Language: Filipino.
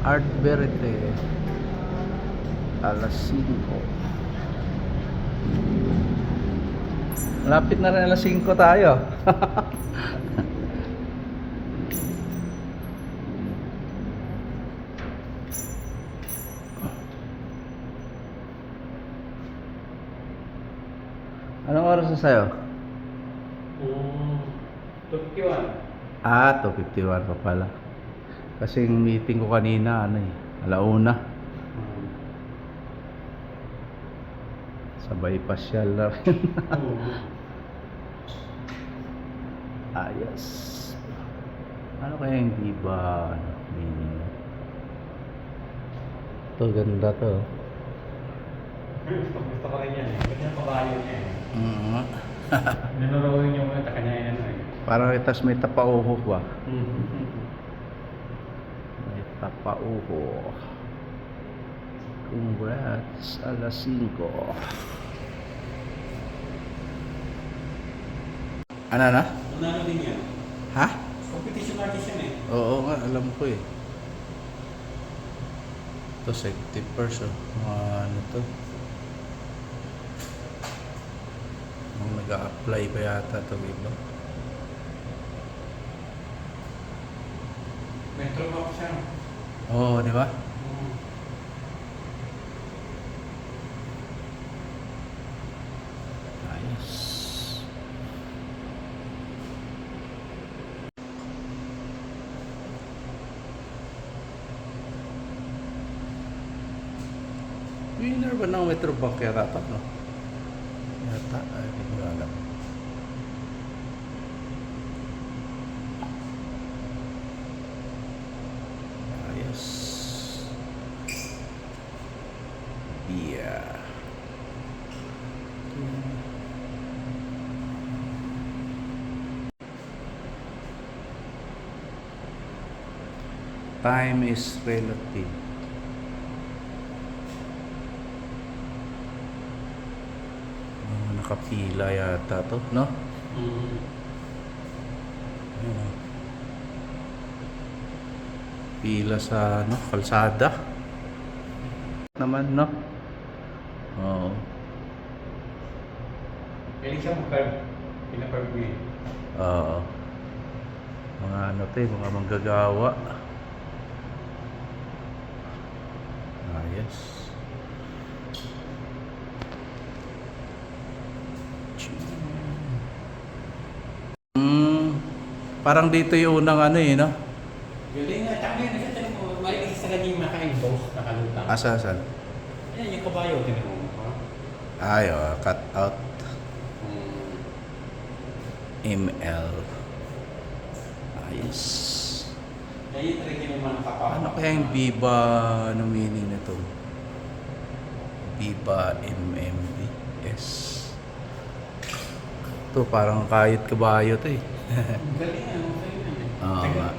Art Verite. Alas 5. Lapit na rin alas 5 tayo. Anong oras na sa'yo? 51. 2:51 pa pala. Kasi yung meeting ko kanina, alauna. Sabay pasyal na rin. Ayos. Ano kaya yung diba? Meaning? Ito, ganda to. Gusto ko rin yan eh. Ganyan kabayo niya eh. Nanoroon yung mga kanya yan eh. Parang itas may tapauho ba? May tapauho. Congrats, alas 5. Ano na? Nanalo din yan. Ha? Competition artist yan eh. Oo nga, alam ko eh. Ito, safety first oh. Ano to? Nung nag-a-apply pa yata ito, iba. Metro box siya. Oo, di ba? Ayos. Winner ba ng Metro Bank yata ito, no? Yata, ay, hindi ko alam. Ayos. Yeah. Time is relative. Nakapila yata to, no? Ayun, oh. Pila sa kalsada naman, no? Oo. Pwede siya mag-carve. Pina-carve mo eh. Oo. Mga mga manggagawa. Ayos. Parang dito yung unang no? Galing nga. Tsaka ngayon, nagsasabi mo, maligay sa kanyang makain ko. Nakalutang. Asan? Ayan, yung kabayo. Tinan mo. Ay, cut out. ML. Ayos. Ayun, trigger yung mga kapapa. Ano kaya yung Viva, ano meaning na to? Viva MMBS. Ito parang kahit kabayo to eh. Galing nga. Oo nga.